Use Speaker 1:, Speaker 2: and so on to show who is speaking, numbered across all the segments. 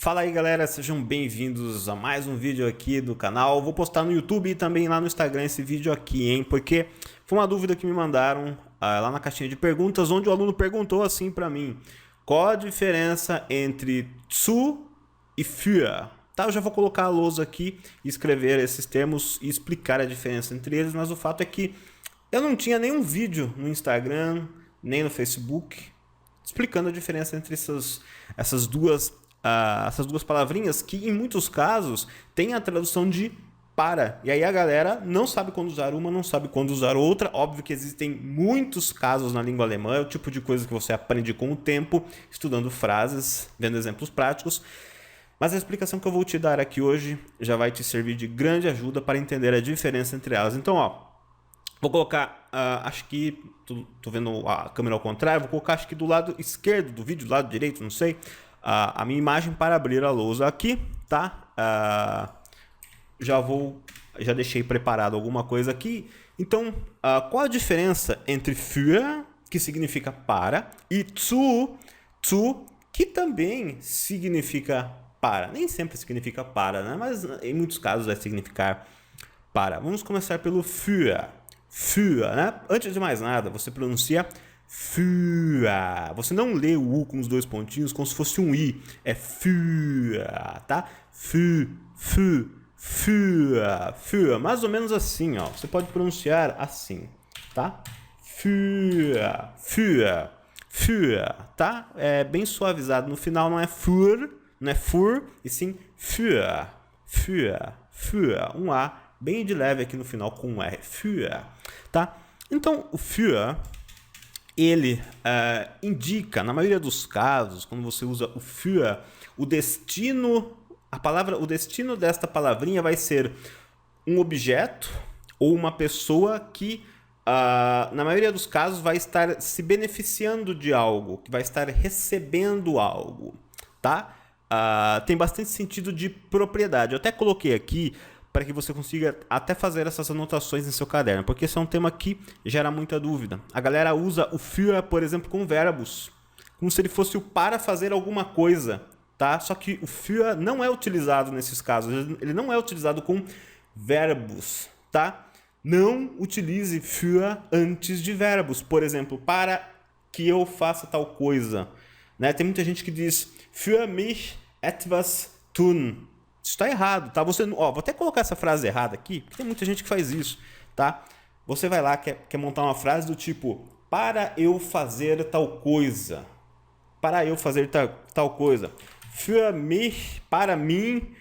Speaker 1: Fala aí galera, sejam bem-vindos a mais um vídeo aqui do canal. Vou postar no YouTube e também lá no Instagram esse vídeo aqui, hein? Porque foi uma dúvida que me mandaram lá na caixinha de perguntas, onde o aluno perguntou assim pra mim: qual a diferença entre zu e für? Tá, eu já vou colocar a lousa aqui e escrever esses termos e explicar a diferença entre eles, mas o fato é que eu não tinha nenhum vídeo no Instagram, nem no Facebook, explicando a diferença entre essas duas palavrinhas que em muitos casos tem a tradução de para. E aí a galera não sabe quando usar uma, não sabe quando usar outra. Óbvio que existem muitos casos na língua alemã, é o tipo de coisa que você aprende com o tempo, estudando frases, vendo exemplos práticos. Mas a explicação que eu vou te dar aqui hoje já vai te servir de grande ajuda para entender a diferença entre elas. Então, vou colocar, acho que, tô vendo a câmera ao contrário, vou colocar acho que do lado esquerdo do vídeo, do lado direito, não sei, a minha imagem para abrir a lousa aqui, tá? Já deixei preparado alguma coisa aqui. Então, qual a diferença entre für, que significa para, e zu, que também significa para? Nem sempre significa para, né? Mas em muitos casos vai significar para. Vamos começar pelo für. Für, né? Antes de mais nada, você pronuncia für. Você não lê o U com os dois pontinhos como se fosse um I. É für, tá? Für. Mais ou menos assim, ó. Você pode pronunciar assim, tá? Für, tá? É bem suavizado. No final não é fur, e sim für. Um A bem de leve aqui no final com um R. Für, tá? Então, o für, ele indica, na maioria dos casos, quando você usa o für, o destino desta palavrinha vai ser um objeto ou uma pessoa que, na maioria dos casos, vai estar se beneficiando de algo, que vai estar recebendo algo, tá? Tem bastante sentido de propriedade. Eu até coloquei aqui para que você consiga até fazer essas anotações em seu caderno, porque esse é um tema que gera muita dúvida. A galera usa o für, por exemplo, com verbos, como se ele fosse o para fazer alguma coisa, tá? Só que o für não é utilizado nesses casos, ele não é utilizado com verbos, tá? Não utilize für antes de verbos, por exemplo, para que eu faça tal coisa, né? Tem muita gente que diz für mich etwas tun. Isso está errado, tá? Vou até colocar essa frase errada aqui, porque tem muita gente que faz isso, tá? Você vai lá, quer montar uma frase do tipo: para eu fazer tal coisa. Para eu fazer tal coisa. Für mich, para mim,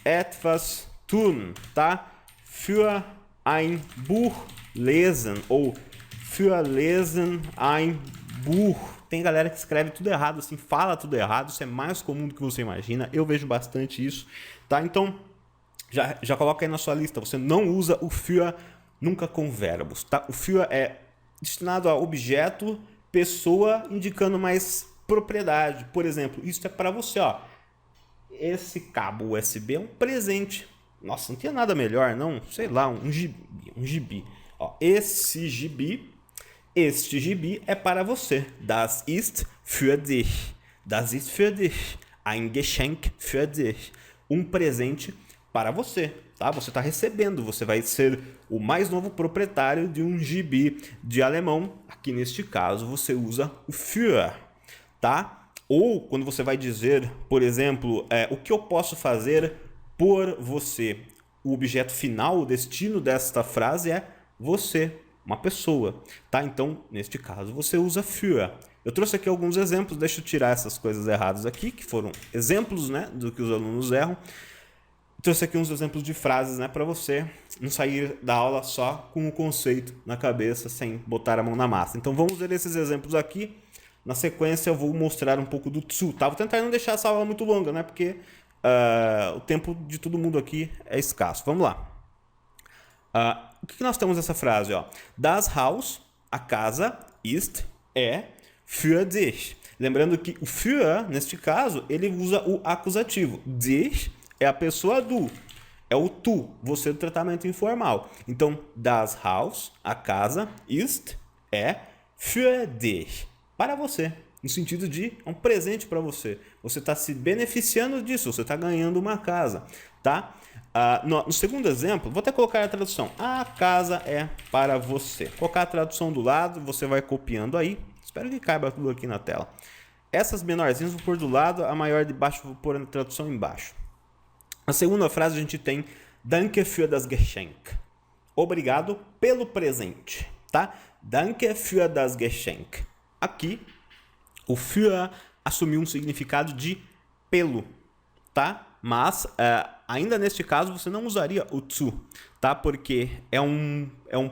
Speaker 1: etwas tun, tá? Für ein Buch lesen ou für lesen ein Buch. Tem galera que escreve tudo errado, assim, fala tudo errado. Isso é mais comum do que você imagina. Eu vejo bastante isso, tá? Então, já coloca aí na sua lista. Você não usa o für nunca com verbos, tá? O für é destinado a objeto, pessoa, indicando mais propriedade. Por exemplo, isso é para você, ó. Esse cabo USB é um presente. Nossa, não tinha nada melhor, não? Sei lá, um gibi. Ó, este gibi é para você. Das ist für dich. Das ist für dich. Ein Geschenk für dich. Um presente para você, tá? Você está recebendo, você vai ser o mais novo proprietário de um gibi de alemão. Aqui neste caso você usa o für, tá? Ou quando você vai dizer, por exemplo, o que eu posso fazer por você? O objeto final, o destino desta frase é você, uma pessoa, tá? Então, neste caso, você usa für. Eu trouxe aqui alguns exemplos, deixa eu tirar essas coisas erradas aqui, que foram exemplos, né, do que os alunos erram. Eu trouxe aqui uns exemplos de frases, né, para você não sair da aula só com o conceito na cabeça, sem botar a mão na massa. Então, vamos ver esses exemplos aqui. Na sequência, eu vou mostrar um pouco do zu, tá? Vou tentar não deixar essa aula muito longa, né, porque o tempo de todo mundo aqui é escasso. Vamos lá. O que nós temos nessa frase? Ó? Das Haus, a casa, ist, é, für dich. Lembrando que o für, neste caso, ele usa o acusativo. Dich é a pessoa do, é o tu, você do tratamento informal. Então, das Haus, a casa, ist, é, für dich, para você, no sentido de é um presente para você. Você está se beneficiando disso, você está ganhando uma casa, tá? No segundo exemplo, vou até colocar a tradução. A casa é para você. Vou colocar a tradução do lado, você vai copiando aí. Espero que caiba tudo aqui na tela. Essas menorzinhas vou pôr do lado, a maior de baixo vou pôr na tradução embaixo. Na segunda frase a gente tem Danke für das Geschenk. Obrigado pelo presente, tá? Danke für das Geschenk. Aqui, o für assumiu um significado de pelo, tá? Mas, ainda neste caso, você não usaria o zu, tá? Porque é um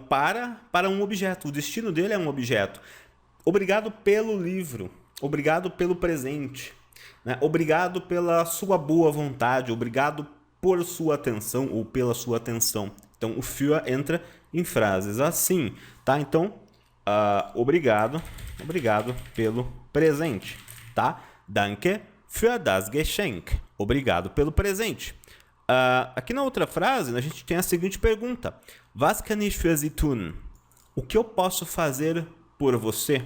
Speaker 1: para um objeto. O destino dele é um objeto. Obrigado pelo livro. Obrigado pelo presente. Né? Obrigado pela sua boa vontade. Obrigado por sua atenção ou pela sua atenção. Então, o für entra em frases assim, tá? Então, obrigado pelo presente, tá? Danke für das Geschenk. Obrigado pelo presente. Aqui na outra frase, a gente tem a seguinte pergunta. Was kann ich für Sie tun? O que eu posso fazer por você?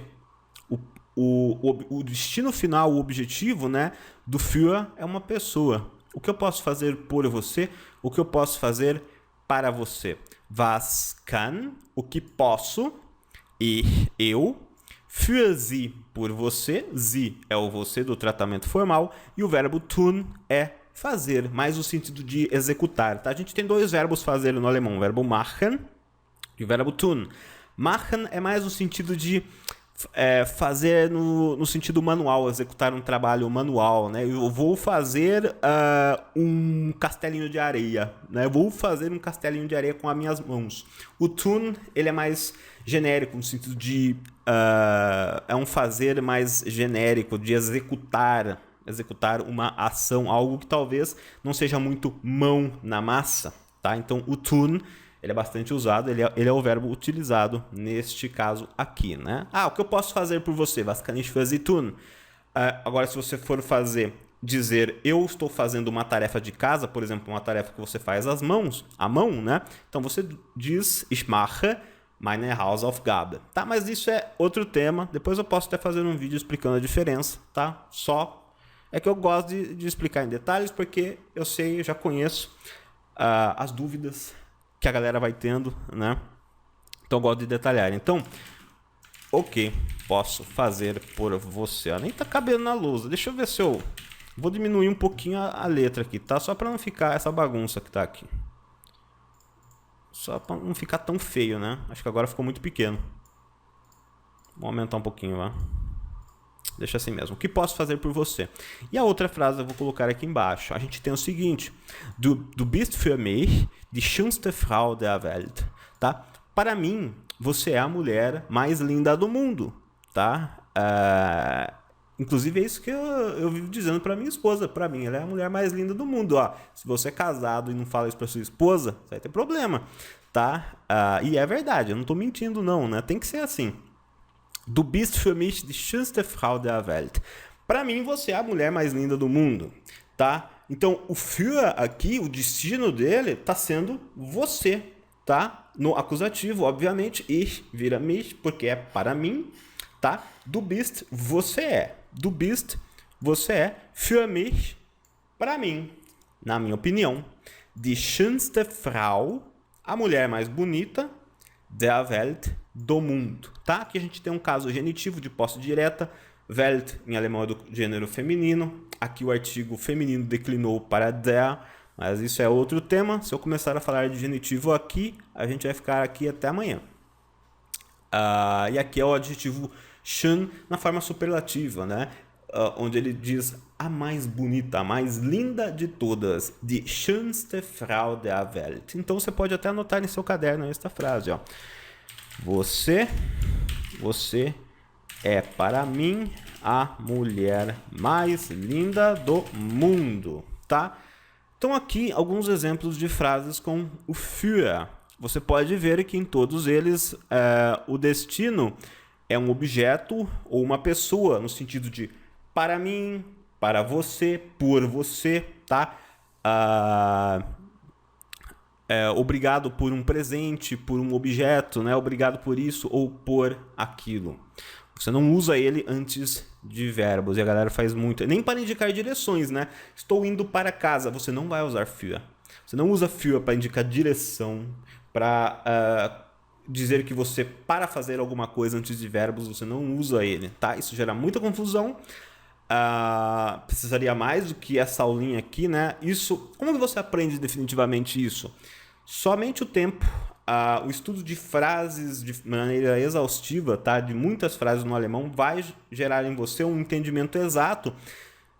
Speaker 1: O destino final, o objetivo, né, do für é uma pessoa. O que eu posso fazer por você? O que eu posso fazer para você? Was kann, o que posso, eu, für Sie, por você, Sie é o você do tratamento formal, e o verbo tun é fazer, mais o sentido de executar. Tá? A gente tem dois verbos fazer no alemão, o verbo machen e o verbo tun. Machen é mais o sentido de fazer no sentido manual, executar um trabalho manual, né? Eu vou fazer um castelinho de areia, né? Eu vou fazer um castelinho de areia com as minhas mãos. O tun, ele é mais genérico, no sentido de é um fazer mais genérico, de executar uma ação, algo que talvez não seja muito mão na massa, tá? Então, o tun, ele é bastante usado, ele é o verbo utilizado neste caso aqui, né? O que eu posso fazer por você? Was kann ich für Sie tun? Agora, se você for dizer eu estou fazendo uma tarefa de casa, por exemplo, uma tarefa que você faz à mão, né? Então, você diz ich mache meine Hausaufgabe, tá? Mas isso é outro tema, depois eu posso até fazer um vídeo explicando a diferença, tá? É que eu gosto de explicar em detalhes, porque eu já conheço as dúvidas que a galera vai tendo, né? Então eu gosto de detalhar. Então, o que posso fazer por você? Nem tá cabendo na lousa. Deixa eu ver se eu vou diminuir um pouquinho a letra aqui, tá? Só para não ficar essa bagunça que tá aqui. Só para não ficar tão feio, né? Acho que agora ficou muito pequeno. Vou aumentar um pouquinho, vai. Deixa assim mesmo. O que posso fazer por você? E a outra frase eu vou colocar aqui embaixo. A gente tem o seguinte. Du bist für mich die schönste Frau der Welt. Tá? Para mim, você é a mulher mais linda do mundo. Tá? Inclusive é isso que eu vivo dizendo para minha esposa. Para mim, ela é a mulher mais linda do mundo. Ó, se você é casado e não fala isso para sua esposa, você vai ter problema. Tá? E é verdade, eu não estou mentindo não, né? Tem que ser assim. Du bist für mich die schönste Frau der Welt. Para mim, você é a mulher mais linda do mundo, tá? Então, o für aqui, o destino dele tá sendo você, tá? No acusativo, obviamente, ich vira mich, porque é para mim, tá? Du bist, você é. Du bist, você é. Für mich, para mim, na minha opinião. Die schönste Frau, a mulher mais bonita, der Welt, do mundo, tá? Aqui a gente tem um caso genitivo de posse direta. Welt em alemão é do gênero feminino. Aqui o artigo feminino declinou para der, mas isso é outro tema. Se eu começar a falar de genitivo aqui, a gente vai ficar aqui até amanhã. E aqui é o adjetivo schön na forma superlativa, né? Onde ele diz a mais bonita, a mais linda de todas, die schönste Frau der Welt. Então você pode até anotar em seu caderno esta frase, ó. Você é para mim a mulher mais linda do mundo, tá? Então aqui alguns exemplos de frases com o für. Você pode ver que em todos eles o destino é um objeto ou uma pessoa, no sentido de para mim, para você, por você, tá? Obrigado por um presente, por um objeto, né? Obrigado por isso ou por aquilo. Você não usa ele antes de verbos. E a galera faz muito. Nem para indicar direções, né? Estou indo para casa. Você não vai usar für. Você não usa für para indicar direção, para dizer que você para fazer alguma coisa antes de verbos. Você não usa ele, tá? Isso gera muita confusão. Precisaria mais do que essa aulinha aqui, né? Isso, como que você aprende definitivamente isso? Somente o tempo, o estudo de frases de maneira exaustiva, tá? De muitas frases no alemão, vai gerar em você um entendimento exato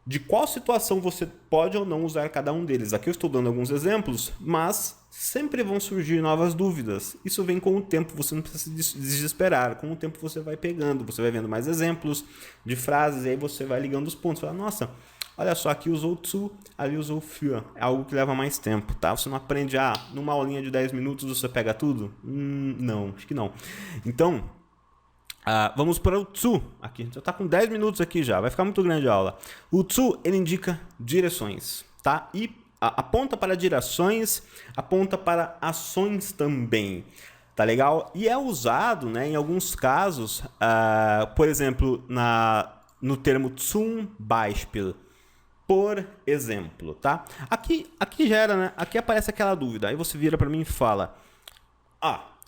Speaker 1: de qual situação você pode ou não usar cada um deles. Aqui eu estou dando alguns exemplos, mas sempre vão surgir novas dúvidas. Isso vem com o tempo, você não precisa se desesperar. Com o tempo você vai pegando, você vai vendo mais exemplos de frases, e aí você vai ligando os pontos. Fala, nossa, olha só, aqui usou zu, ali usou für. É algo que leva mais tempo, tá? Você não aprende, numa aulinha de 10 minutos você pega tudo? Não, acho que não. Então, vamos para o zu. Aqui, a gente já está com 10 minutos aqui já, vai ficar muito grande a aula. O zu, ele indica direções, tá? E aponta para direções, aponta para ações também, tá legal? E é usado, né, em alguns casos, por exemplo, no termo zum Beispiel, por exemplo, tá? Aqui gera, né? Aqui aparece aquela dúvida, aí você vira para mim e fala,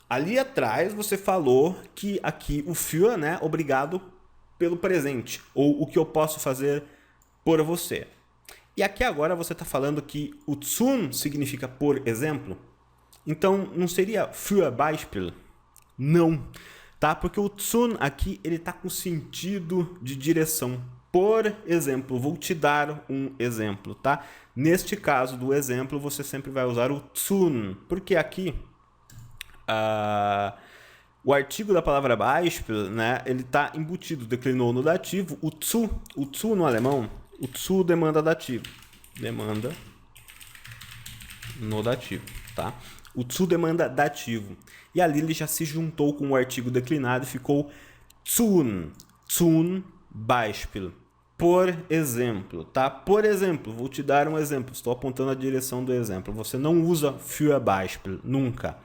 Speaker 1: ali atrás você falou que aqui o für, né, obrigado pelo presente, ou o que eu posso fazer por você. E aqui agora você está falando que o zum significa por exemplo? Então não seria für Beispiel? Não, tá? Porque o zum aqui ele está com sentido de direção. Por exemplo, vou te dar um exemplo, tá? Neste caso do exemplo você sempre vai usar o zum, porque aqui o artigo da palavra Beispiel, né, ele está embutido, declinou no dativo. O zu no alemão, o zu demanda dativo. Demanda no dativo, tá? O zu demanda dativo. E ali ele já se juntou com o artigo declinado e ficou zum. Zum Beispiel. Por exemplo, tá? Por exemplo, vou te dar um exemplo. Estou apontando a direção do exemplo. Você não usa für Beispiel, nunca.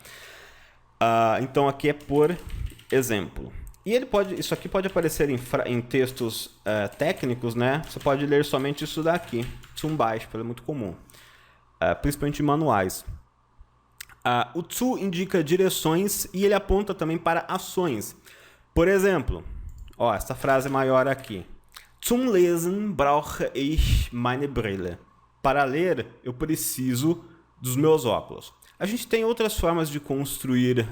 Speaker 1: Então aqui é por exemplo. E isso aqui pode aparecer em textos técnicos, né? Você pode ler somente isso daqui, zum Beispiel, é muito comum, principalmente em manuais. O zu indica direções e ele aponta também para ações. Por exemplo, essa frase maior aqui. Zum Lesen brauche ich meine Brille. Para ler, eu preciso dos meus óculos. A gente tem outras formas de construir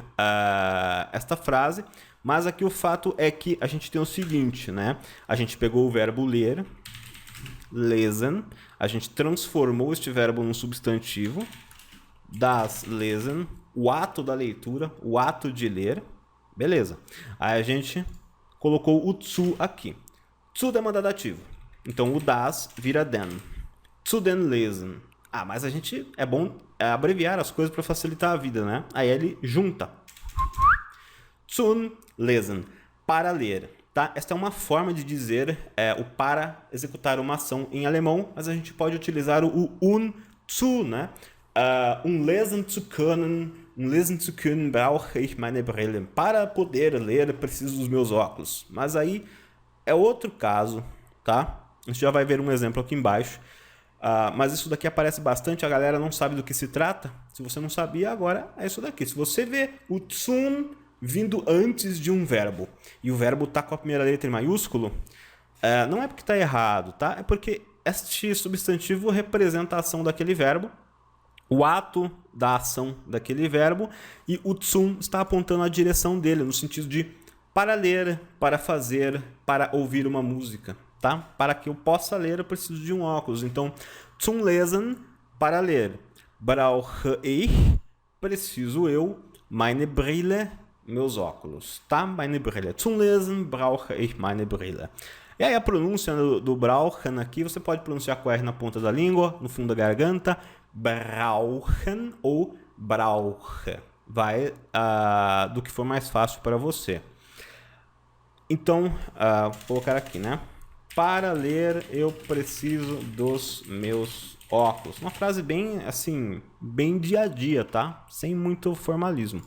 Speaker 1: esta frase, mas aqui o fato é que a gente tem o seguinte, né? A gente pegou o verbo ler, lesen, a gente transformou este verbo num substantivo, das lesen, o ato da leitura, o ato de ler, beleza. Aí a gente colocou o zu aqui. Zu demanda dativo. Então o das vira den. Zu den lesen. Mas a gente é bom abreviar as coisas para facilitar a vida, né? Aí ele junta. Zum lesen, para ler, tá? Esta é uma forma de dizer o para executar uma ação em alemão, mas a gente pode utilizar o zu, né? Lesen zu können, brauche ich meine Brille. Para poder ler, preciso dos meus óculos. Mas aí é outro caso, tá? A gente já vai ver um exemplo aqui embaixo. Mas isso daqui aparece bastante, a galera não sabe do que se trata. Se você não sabia, agora é isso daqui. Se você vê o zum vindo antes de um verbo e o verbo está com a primeira letra em maiúsculo, não é porque está errado, tá? É porque este substantivo representa a ação daquele verbo, o ato da ação daquele verbo, e o zum está apontando a direção dele, no sentido de para ler, para fazer, para ouvir uma música. Tá? Para que eu possa ler, eu preciso de um óculos. Então, zum Lesen, para ler. Brauche ich, preciso eu, meine Brille, meus óculos. Tá? Meine Brille. Zum Lesen, brauche ich meine Brille. E aí a pronúncia do brauchen aqui, você pode pronunciar com o R na ponta da língua, no fundo da garganta. Brauchen ou brauche. Vai do que for mais fácil para você. Então, vou colocar aqui, né? Para ler, eu preciso dos meus óculos. Uma frase bem, assim, bem dia a dia, tá? Sem muito formalismo.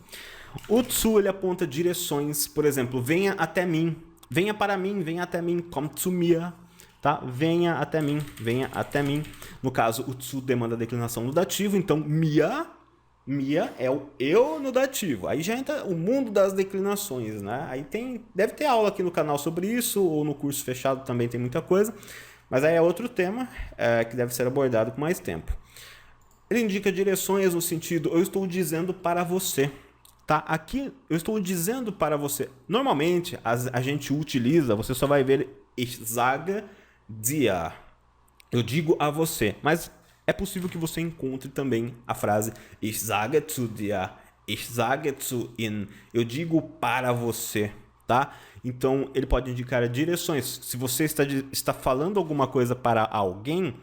Speaker 1: O zu, ele aponta direções. Por exemplo, venha até mim. venha para mim, venha até mim, come to me, tá? Venha até mim, venha até mim. No caso, o to demanda a declinação no dativo, então Mia é o eu no dativo. Aí já entra o mundo das declinações, né? Aí deve ter aula aqui no canal sobre isso, ou no curso fechado também tem muita coisa. Mas aí é outro tema que deve ser abordado com mais tempo. Ele indica direções no sentido, eu estou dizendo para você. Tá? Aqui eu estou dizendo para você. Normalmente a gente utiliza, você só vai ver ich sage dir. Eu digo a você, mas é possível que você encontre também a frase ich sage zu dir, ich sage zu Ihnen. Eu digo para você, tá? Então, ele pode indicar direções. Se você está falando alguma coisa para alguém,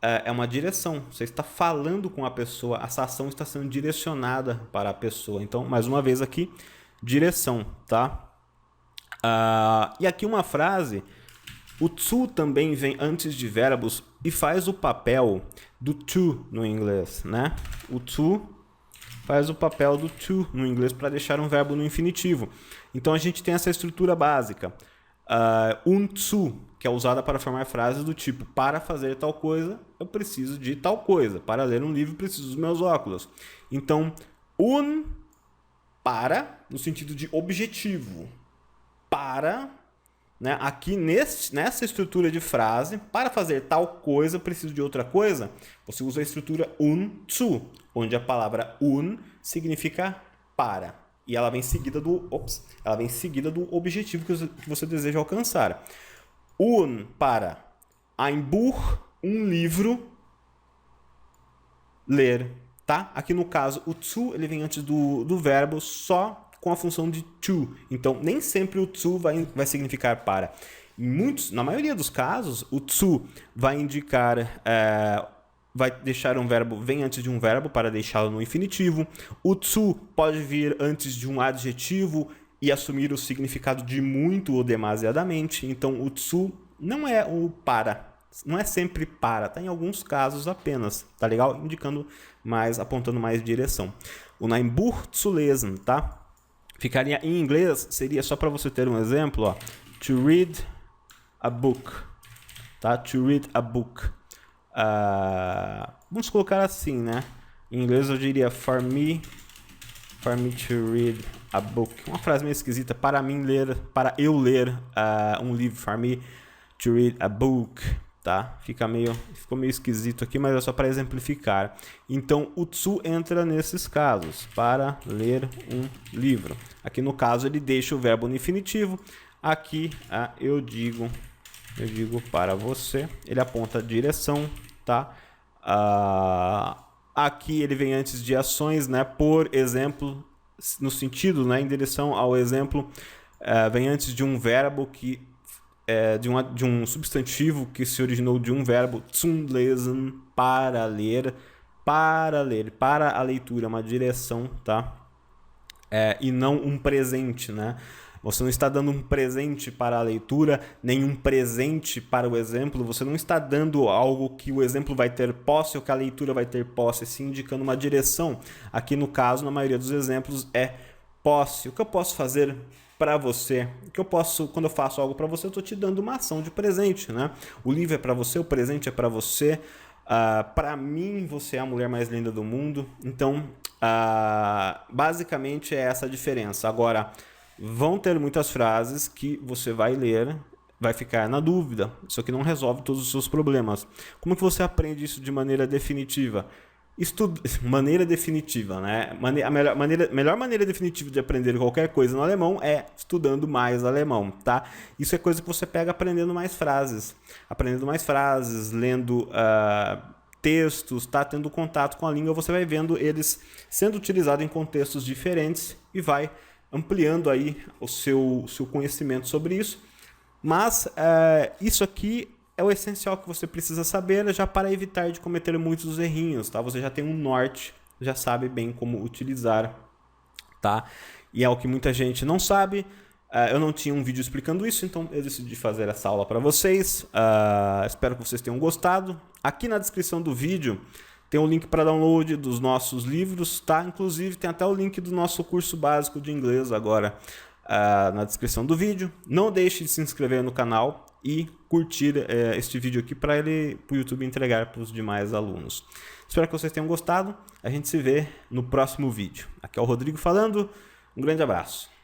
Speaker 1: é uma direção. Você está falando com a pessoa, essa ação está sendo direcionada para a pessoa. Então, mais uma vez aqui, direção, tá? E aqui uma frase... O to também vem antes de verbos e faz o papel do to no inglês, né? O to faz o papel do to no inglês para deixar um verbo no infinitivo. Então a gente tem essa estrutura básica. To, que é usada para formar frases do tipo: para fazer tal coisa, eu preciso de tal coisa. Para ler um livro, preciso dos meus óculos. Então, para, no sentido de objetivo. Para... Né? Aqui nessa estrutura de frase, para fazer tal coisa, eu preciso de outra coisa, você usa a estrutura zu, onde a palavra significa para. E ela vem seguida do objetivo que você deseja alcançar. Para. Ein Buch, um livro, ler. Tá? Aqui no caso, o zu ele vem antes do verbo só com a função de to. Então, nem sempre o to vai significar para. Na maioria dos casos, o to vai indicar, vai deixar um verbo, vem antes de um verbo para deixá-lo no infinitivo. O to pode vir antes de um adjetivo e assumir o significado de muito ou demasiadamente. Então, o to não é o para. Não é sempre para, tá? Em alguns casos apenas, tá legal? Indicando mais, apontando mais direção. O Ein Buch zu lesen, tá? Ficaria em inglês, seria só para você ter um exemplo, ó. To read a book, tá? To read a book. Vamos colocar assim, né? Em inglês eu diria for me to read a book. Uma frase meio esquisita, para eu ler um livro, for me to read a book. Tá? Ficou meio esquisito aqui, mas é só para exemplificar. Então, o to entra nesses casos, para ler um livro. Aqui no caso, ele deixa o verbo no infinitivo. Aqui, eu digo para você. Ele aponta a direção, tá? Aqui ele vem antes de ações, né? Por exemplo, no sentido, né? Em direção ao exemplo, vem antes de um verbo que de um substantivo que se originou de um verbo zum lesen, para ler, para a leitura, uma direção, tá? E não um presente, né? Você não está dando um presente para a leitura, nem um presente para o exemplo. Você não está dando algo que o exemplo vai ter posse ou que a leitura vai ter posse, sim, indicando uma direção. Aqui no caso, na maioria dos exemplos, é posse. O que eu posso fazer para você? O que eu posso, quando eu faço algo para você, eu estou te dando uma ação de presente, né? O livro é para você, o presente é para você. Para mim, você é a mulher mais linda do mundo. Então, basicamente é essa a diferença. Agora, vão ter muitas frases que você vai ler, vai ficar na dúvida. Isso aqui não resolve todos os seus problemas. Como que você aprende isso de maneira definitiva? Maneira definitiva, né? A melhor maneira definitiva de aprender qualquer coisa no alemão é estudando mais alemão, tá? Isso é coisa que você pega aprendendo mais frases. Lendo textos, tá? Tendo contato com a língua, você vai vendo eles sendo utilizados em contextos diferentes e vai ampliando aí o seu conhecimento sobre isso. Mas isso aqui é o essencial que você precisa saber já para evitar de cometer muitos errinhos, tá? Você já tem um norte, já sabe bem como utilizar, tá? E é o que muita gente não sabe. Eu não tinha um vídeo explicando isso, então eu decidi fazer essa aula para vocês. Espero que vocês tenham gostado. Aqui na descrição do vídeo tem um link para download dos nossos livros, tá? Inclusive tem até o link do nosso curso básico de inglês agora. na descrição do vídeo. Não deixe de se inscrever no canal e curtir este vídeo aqui para o YouTube entregar para os demais alunos. Espero que vocês tenham gostado. A gente se vê no próximo vídeo. Aqui é o Rodrigo falando. Um grande abraço.